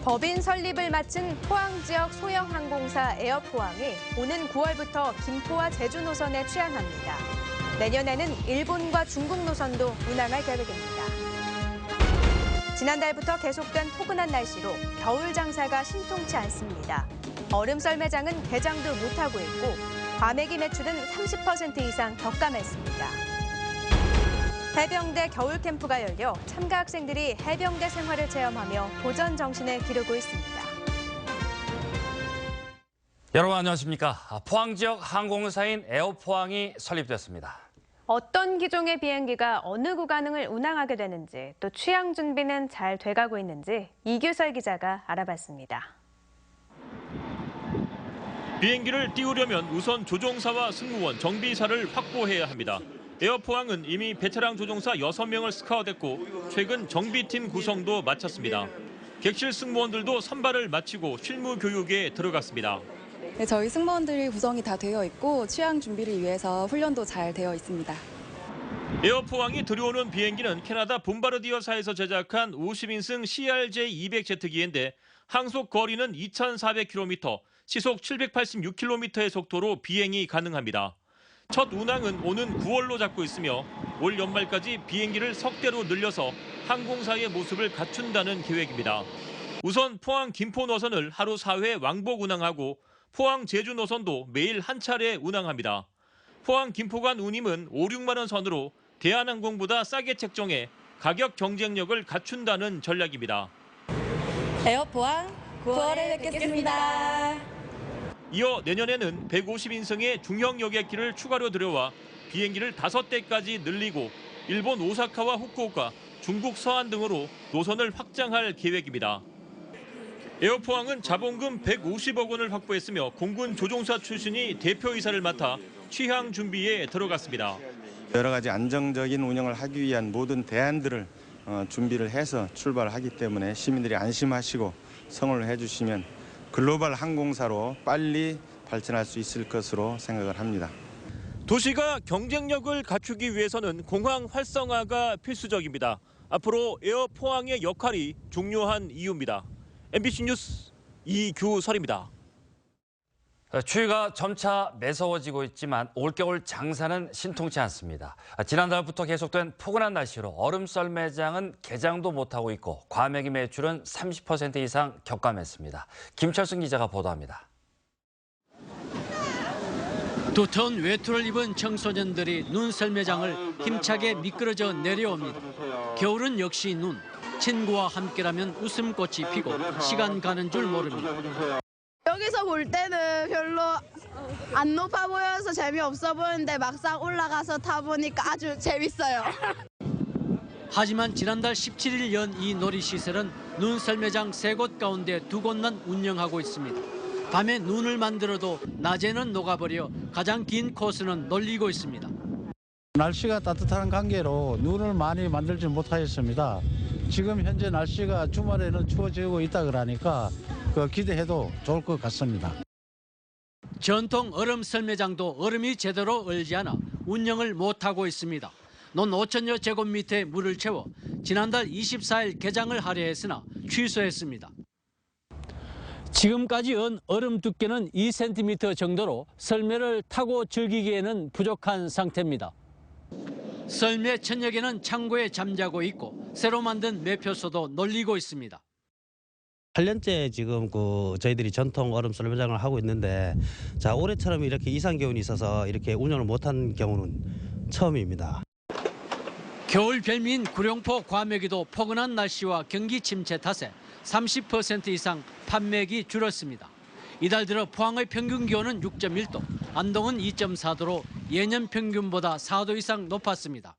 법인 설립을 마친 포항 지역 소형 항공사 에어포항이 오는 9월부터 김포와 제주 노선에 취항합니다. 내년에는 일본과 중국 노선도 운항할 계획입니다. 지난달부터 계속된 포근한 날씨로 겨울 장사가 신통치 않습니다. 얼음 썰매장은 개장도 못하고 있고 과메기 매출은 30% 이상 격감했습니다. 해병대 겨울 캠프가 열려 참가 학생들이 해병대 생활을 체험하며 도전 정신을 기르고 있습니다. 여러분 안녕하십니까. 포항 지역 항공사인 에어포항이 설립됐습니다. 어떤 기종의 비행기가 어느 구간을 운항하게 되는지 또 취항 준비는 잘 돼가고 있는지 이규설 기자가 알아봤습니다. 비행기를 띄우려면 우선 조종사와 승무원, 정비사를 확보해야 합니다. 에어포항은 이미 베테랑 조종사 6명을 스카우트했고 최근 정비팀 구성도 마쳤습니다. 객실 승무원들도 선발을 마치고 실무 교육에 들어갔습니다. 네, 저희 승무원들이 구성이 다 되어 있고 취항 준비를 위해서 훈련도 잘 되어 있습니다. 에어포항이 들여오는 비행기는 캐나다 봄바르디어사에서 제작한 50인승 CRJ-200 제트기인데 항속 거리는 2,400km, 시속 786km의 속도로 비행이 가능합니다. 첫 운항은 오는 9월로 잡고 있으며 올 연말까지 비행기를 석대로 늘려서 항공사의 모습을 갖춘다는 계획입니다. 우선 포항 김포 노선을 하루 4회 왕복 운항하고 포항 제주 노선도 매일 한 차례 운항합니다. 포항 김포 간 운임은 5, 6만 원 선으로 대한항공보다 싸게 책정해 가격 경쟁력을 갖춘다는 전략입니다. 에어포항 9월에 뵙겠습니다. 이어 내년에는 150인승의 중형 여객기를 추가로 들여와 비행기를 5대까지 늘리고 일본 오사카와 후쿠오카, 중국 서안 등으로 노선을 확장할 계획입니다. 에어포항은 자본금 150억 원을 확보했으며 공군 조종사 출신이 대표이사를 맡아 취항 준비에 들어갔습니다. 여러 가지 안정적인 운영을 하기 위한 모든 대안들을 준비를 해서 출발하기 때문에 시민들이 안심하시고 성원을 해주시면 글로벌 항공사로 빨리 발전할 수 있을 것으로 생각을 합니다. 도시가 경쟁력을 갖추기 위해서는 공항 활성화가 필수적입니다. 앞으로 에어포항의 역할이 중요한 이유입니다. MBC 뉴스 이규설입니다. 추위가 점차 매서워지고 있지만 올겨울 장사는 신통치 않습니다. 지난달부터 계속된 포근한 날씨로 얼음 썰매장은 개장도 못하고 있고 과메기 매출은 30% 이상 격감했습니다. 김철승 기자가 보도합니다. 두터운 외투를 입은 청소년들이 눈 썰매장을 힘차게 미끄러져 내려옵니다. 겨울은 역시 눈. 친구와 함께라면 웃음꽃이 피고 시간 가는 줄 모릅니다. 여기서 볼 때는 별로 안 높아 보여서 재미없어 보이는데 막상 올라가서 타보니까 아주 재밌어요. 하지만 지난달 17일 연 이 놀이시설은 눈썰매장 3곳 가운데 2곳만 운영하고 있습니다. 밤에 눈을 만들어도 낮에는 녹아버려 가장 긴 코스는 놀리고 있습니다. 날씨가 따뜻한 관계로 눈을 많이 만들지 못하였습니다. 지금 현재 날씨가 주말에는 추워지고 있다 그러니까 기대해도 좋을 것 같습니다. 전통 얼음 썰매장도 얼음이 제대로 얼지 않아 운영을 못하고 있습니다. 논 5천여 제곱미터의 물을 채워 지난달 24일 개장을 하려 했으나 취소했습니다. 지금까지 은 얼음 두께는 2cm 정도로 썰매를 타고 즐기기에는 부족한 상태입니다. 썰매 천여 개는 창고에 잠자고 있고 새로 만든 매표소도 놀리고 있습니다. 8년째 지금 저희들이 전통 얼음 썰매장을 하고 있는데 올해처럼 이렇게 이상 기온이 있어서 이렇게 운영을 못한 경우는 처음입니다. 겨울 별미인 구룡포 과메기도 포근한 날씨와 경기 침체 탓에 30% 이상 판매액이 줄었습니다. 이달 들어 포항의 평균 기온은 6.1도, 안동은 2.4도로 예년 평균보다 4도 이상 높았습니다.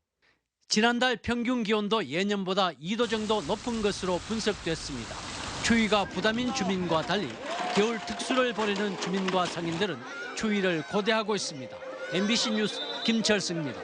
지난달 평균 기온도 예년보다 2도 정도 높은 것으로 분석됐습니다. 추위가 부담인 주민과 달리 겨울 특수를 보내는 주민과 상인들은 추위를 고대하고 있습니다. MBC 뉴스 김철승입니다.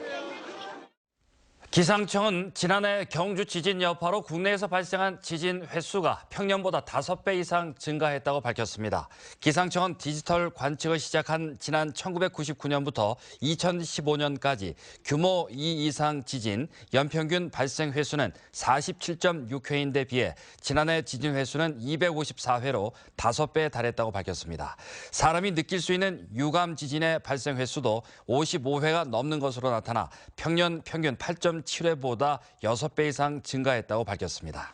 기상청은 지난해 경주 지진 여파로 국내에서 발생한 지진 횟수가 평년보다 5배 이상 증가했다고 밝혔습니다. 기상청은 디지털 관측을 시작한 지난 1999년부터 2015년까지 규모 2 이상 지진 연평균 발생 횟수는 47.6회인데 비해 지난해 지진 횟수는 254회로 5배에 달했다고 밝혔습니다. 사람이 느낄 수 있는 유감 지진의 발생 횟수도 55회가 넘는 것으로 나타나 평년 평균 8.7회보다 6배 이상 증가했다고 밝혔습니다.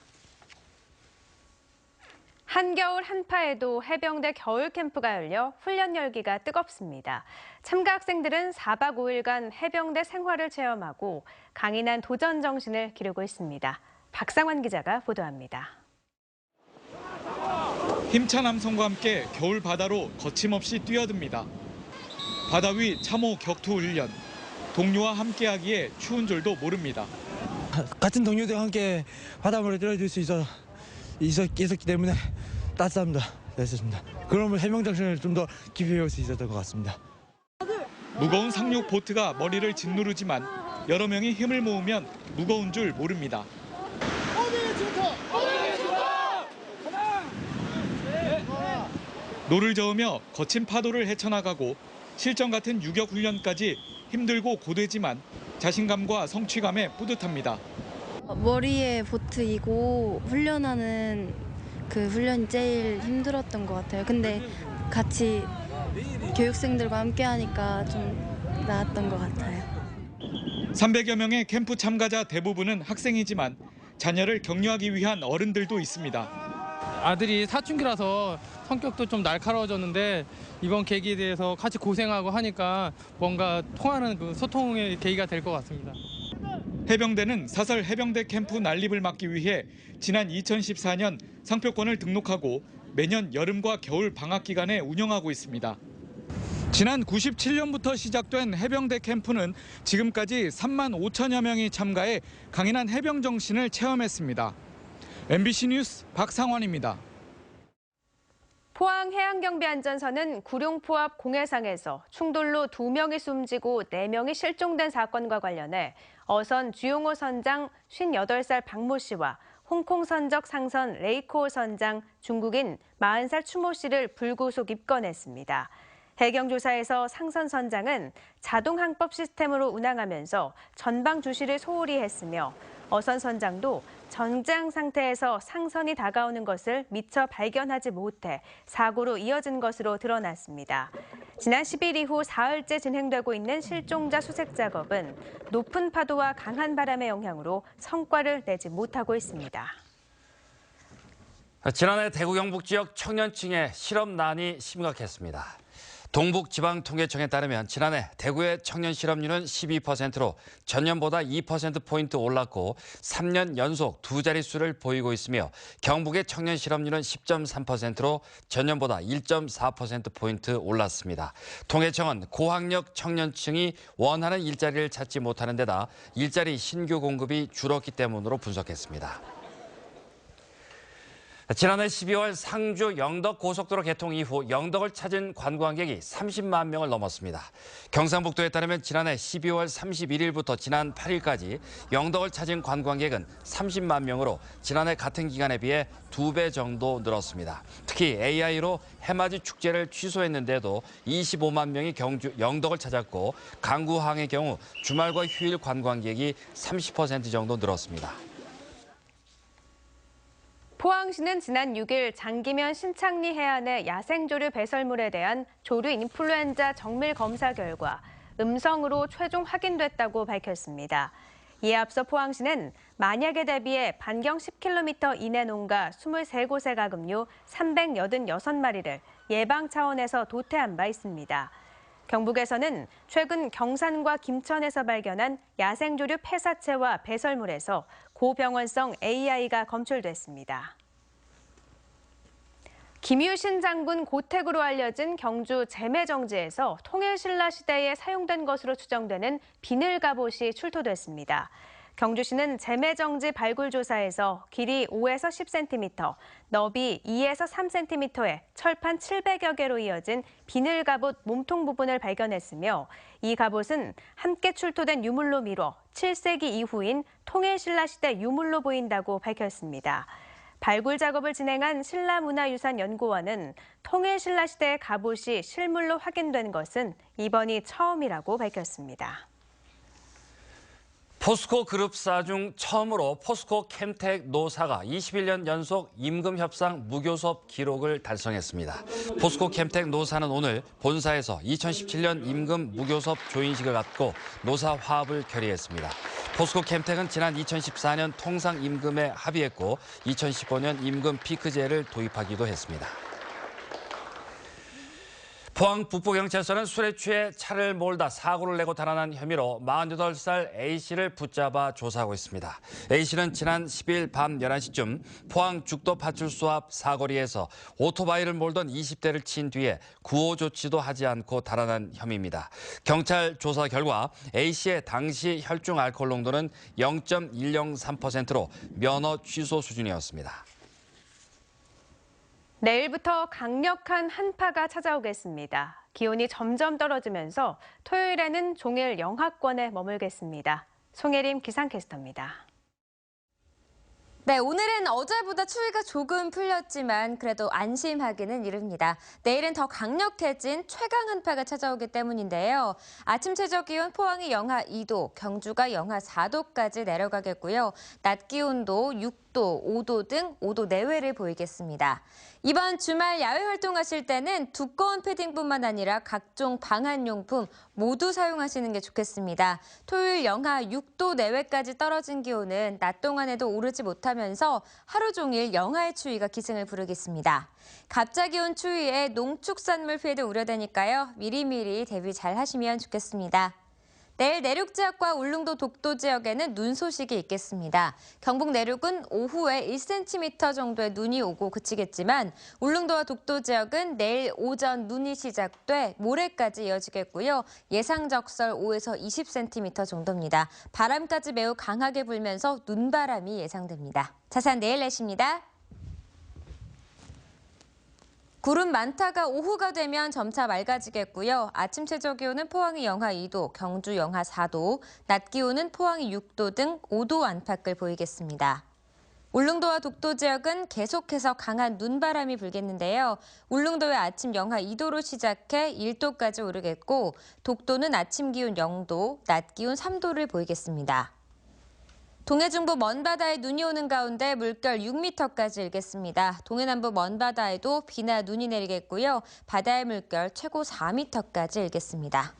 한겨울 한파에도 해병대 겨울 캠프가 열려 훈련 열기가 뜨겁습니다. 참가 학생들은 4박 5일간 해병대 생활을 체험하고 강인한 도전 정신을 기르고 있습니다. 박상환 기자가 보도합니다. 힘찬 함성과 함께 겨울 바다로 거침없이 뛰어듭니다. 바다 위 참호 격투 훈련. 동료와 함께하기에 추운 줄도 모릅니다. 같은 동료들과 함께 바닷물에 뛰어들 수 있었기 때문에 따뜻합니다. 됐습니다. 그러면 해명 정신을 좀 더 깊이 배울 수 있었던 것 같습니다. 무거운 상륙 보트가 머리를 짓누르지만 여러 명이 힘을 모으면 무거운 줄 모릅니다. 노를 저으며 거친 파도를 헤쳐나가고 실전 같은 유격 훈련까지 힘들고 고되지만 자신감과 성취감에 뿌듯합니다. 머리에 보트 이고 훈련하는 그 훈련이 제일 힘들었던 것 같아요. 근데 같이 교육생들과 함께 하니까 좀 나았던 것 같아요. 300여 명의 캠프 참가자 대부분은 학생이지만 자녀를 격려하기 위한 어른들도 있습니다. 아들이 사춘기라서 성격도 좀 날카로워졌는데 이번 계기에 대해서 같이 고생하고 하니까 뭔가 통하는 그 소통의 계기가 될 것 같습니다. 해병대는 사설 해병대 캠프 난립을 막기 위해 지난 2014년 상표권을 등록하고 매년 여름과 겨울 방학 기간에 운영하고 있습니다. 지난 97년부터 시작된 해병대 캠프는 지금까지 3만 5천여 명이 참가해 강인한 해병 정신을 체험했습니다. MBC 뉴스 박상환입니다. 포항해양경비안전선은 구룡포 앞 공해상에서 충돌로 2명이 숨지고 4명이 실종된 사건과 관련해 어선 주용호 선장 58살 박모 씨와 홍콩 선적 상선 레이코 선장 중국인 40살 추모 씨를 불구속 입건했습니다. 해경조사에서 상선 선장은 자동항법 시스템으로 운항하면서 전방 주시를 소홀히 했으며 어선 선장도 정장 상태에서 상선이 다가오는 것을 미처 발견하지 못해 사고로 이어진 것으로 드러났습니다. 지난 10일 이후 사흘째 진행되고 있는 실종자 수색 작업은 높은 파도와 강한 바람의 영향으로 성과를 내지 못하고 있습니다. 지난해 대구 경북 지역 청년층의 실업난이 심각했습니다. 동북지방통계청에 따르면 지난해 대구의 청년 실업률은 12%로 전년보다 2%포인트 올랐고 3년 연속 두 자릿수를 보이고 있으며 경북의 청년 실업률은 10.3%로 전년보다 1.4%포인트 올랐습니다. 통계청은 고학력 청년층이 원하는 일자리를 찾지 못하는 데다 일자리 신규 공급이 줄었기 때문으로 분석했습니다. 지난해 12월 상주 영덕 고속도로 개통 이후 영덕을 찾은 관광객이 30만 명을 넘었습니다. 경상북도에 따르면 지난해 12월 31일부터 지난 8일까지 영덕을 찾은 관광객은 30만 명으로 지난해 같은 기간에 비해 2배 정도 늘었습니다. 특히 AI로 해맞이 축제를 취소했는데도 25만 명이 영덕을 찾았고 강구항의 경우 주말과 휴일 관광객이 30% 정도 늘었습니다. 포항시는 지난 6일 장기면 신창리 해안의 야생조류 배설물에 대한 조류 인플루엔자 정밀 검사 결과 음성으로 최종 확인됐다고 밝혔습니다. 이에 앞서 포항시는 만약에 대비해 반경 10km 이내 농가 23곳의 가금류 386마리를 예방 차원에서 도태한 바 있습니다. 경북에서는 최근 경산과 김천에서 발견한 야생조류 폐사체와 배설물에서 고병원성 AI가 검출됐습니다. 김유신 장군 고택으로 알려진 경주 제매정지에서 통일신라 시대에 사용된 것으로 추정되는 비늘 갑옷이 출토됐습니다. 경주시는 재매정지 발굴조사에서 길이 5에서 10cm, 너비 2에서 3cm의 철판 700여 개로 이어진 비늘 갑옷 몸통 부분을 발견했으며 이 갑옷은 함께 출토된 유물로 미뤄 7세기 이후인 통일신라 시대 유물로 보인다고 밝혔습니다. 발굴 작업을 진행한 신라문화유산연구원은 통일신라 시대의 갑옷이 실물로 확인된 것은 이번이 처음이라고 밝혔습니다. 포스코 그룹사 중 처음으로 포스코 캠텍 노사가 21년 연속 임금협상 무교섭 기록을 달성했습니다. 포스코 캠텍 노사는 오늘 본사에서 2017년 임금 무교섭 조인식을 갖고 노사 화합을 결의했습니다. 포스코 캠텍은 지난 2014년 통상 임금에 합의했고 2015년 임금 피크제를 도입하기도 했습니다. 포항 북부경찰서는 술에 취해 차를 몰다 사고를 내고 달아난 혐의로 48살 A씨를 붙잡아 조사하고 있습니다. A씨는 지난 10일 밤 11시쯤 포항 죽도파출소 앞 사거리에서 오토바이를 몰던 20대를 친 뒤에 구호 조치도 하지 않고 달아난 혐의입니다. 경찰 조사 결과 A씨의 당시 혈중 알코올 농도는 0.103%로 면허 취소 수준이었습니다. 내일부터 강력한 한파가 찾아오겠습니다. 기온이 점점 떨어지면서 토요일에는 종일 영하권에 머물겠습니다. 송혜림 기상캐스터입니다. 네, 오늘은 어제보다 추위가 조금 풀렸지만 그래도 안심하기는 이릅니다. 내일은 더 강력해진 최강 한파가 찾아오기 때문인데요. 아침 최저 기온 포항이 영하 2도, 경주가 영하 4도까지 내려가겠고요. 낮 기온도 6도, 5도 등 5도 내외를 보이겠습니다. 이번 주말 야외 활동하실 때는 두꺼운 패딩뿐만 아니라 각종 방한용품 모두 사용하시는 게 좋겠습니다. 토요일 영하 6도 내외까지 떨어진 기온은 낮 동안에도 오르지 못하면서 하루 종일 영하의 추위가 기승을 부르겠습니다. 갑자기 온 추위에 농축산물 피해도 우려되니까요. 미리미리 대비 잘 하시면 좋겠습니다. 내일 내륙 지역과 울릉도 독도 지역에는 눈 소식이 있겠습니다. 경북 내륙은 오후에 1cm 정도의 눈이 오고 그치겠지만 울릉도와 독도 지역은 내일 오전 눈이 시작돼 모레까지 이어지겠고요. 예상 적설 5에서 20cm 정도입니다. 바람까지 매우 강하게 불면서 눈바람이 예상됩니다. 자세한 내일 날씨입니다. 구름 많다가 오후가 되면 점차 맑아지겠고요. 아침 최저 기온은 포항이 영하 2도, 경주 영하 4도, 낮 기온은 포항이 6도 등 5도 안팎을 보이겠습니다. 울릉도와 독도 지역은 계속해서 강한 눈바람이 불겠는데요. 울릉도의 아침 영하 2도로 시작해 1도까지 오르겠고 독도는 아침 기온 0도, 낮 기온 3도를 보이겠습니다. 동해중부 먼바다에 눈이 오는 가운데 물결 6m까지 일겠습니다. 동해남부 먼바다에도 비나 눈이 내리겠고요. 바다의 물결 최고 4m까지 일겠습니다.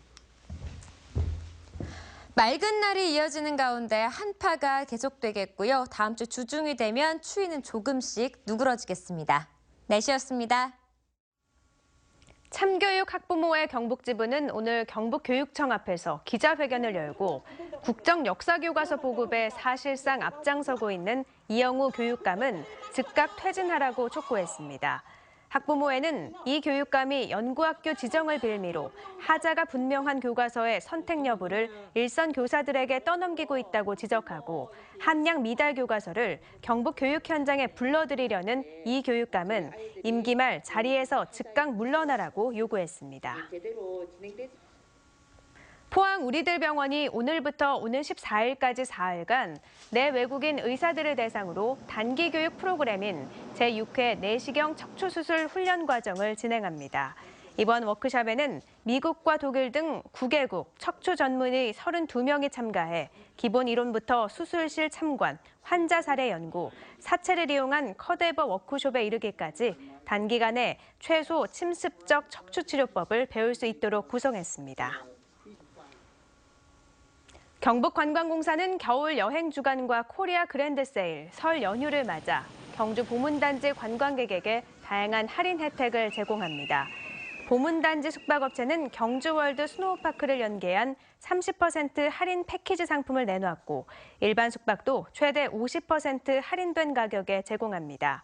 맑은 날이 이어지는 가운데 한파가 계속되겠고요. 다음 주 주중이 되면 추위는 조금씩 누그러지겠습니다. 날씨였습니다. 참교육 학부모회 경북지부는 오늘 경북교육청 앞에서 기자회견을 열고 국정역사교과서 보급에 사실상 앞장서고 있는 이영우 교육감은 즉각 퇴진하라고 촉구했습니다. 학부모회는 이 교육감이 연구학교 지정을 빌미로 하자가 분명한 교과서의 선택 여부를 일선 교사들에게 떠넘기고 있다고 지적하고 함량 미달 교과서를 경북 교육 현장에 불러들이려는 이 교육감은 임기 말 자리에서 즉각 물러나라고 요구했습니다. 포항 우리들병원이 오늘부터 오는 14일까지 4일간 내 외국인 의사들을 대상으로 단기 교육 프로그램인 제6회 내시경 척추수술 훈련 과정을 진행합니다. 이번 워크숍에는 미국과 독일 등 9개국 척추 전문의 32명이 참가해 기본 이론부터 수술실 참관, 환자 사례 연구, 사체를 이용한 컷에버 워크숍에 이르기까지 단기간에 최소 침습적 척추치료법을 배울 수 있도록 구성했습니다. 경북관광공사는 겨울 여행 주간과 코리아 그랜드 세일, 설 연휴를 맞아 경주 보문단지 관광객에게 다양한 할인 혜택을 제공합니다. 보문단지 숙박업체는 경주월드 스노우파크를 연계한 30% 할인 패키지 상품을 내놓았고 일반 숙박도 최대 50% 할인된 가격에 제공합니다.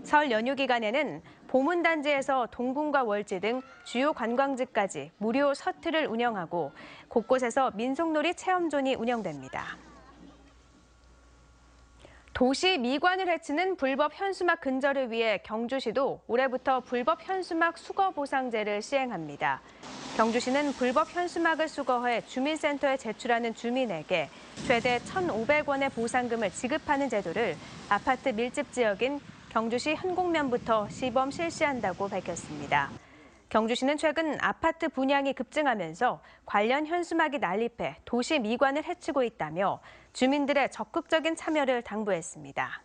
설 연휴 기간에는 보문단지에서 동궁과 월지 등 주요 관광지까지 무료 셔틀을 운영하고 곳곳에서 민속놀이 체험존이 운영됩니다. 도시 미관을 해치는 불법 현수막 근절을 위해 경주시도 올해부터 불법 현수막 수거 보상제를 시행합니다. 경주시는 불법 현수막을 수거해 주민센터에 제출하는 주민에게 최대 1,500원의 보상금을 지급하는 제도를 아파트 밀집 지역인 경주시 현곡면부터 시범 실시한다고 밝혔습니다. 경주시는 최근 아파트 분양이 급증하면서 관련 현수막이 난립해 도시 미관을 해치고 있다며 주민들의 적극적인 참여를 당부했습니다.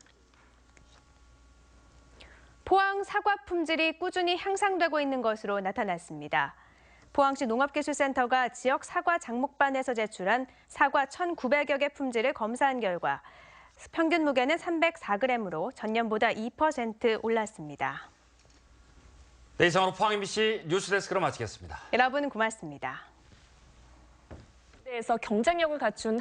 포항 사과 품질이 꾸준히 향상되고 있는 것으로 나타났습니다. 포항시 농업기술센터가 지역 사과 장목반에서 제출한 사과 1,900여 개 품질을 검사한 결과 평균 무게는 304g으로 전년보다 2% 올랐습니다. 네, 이상으로 포항 MBC 뉴스데스크로 마치겠습니다. 여러분 고맙습니다. 에서 경쟁력을 갖춘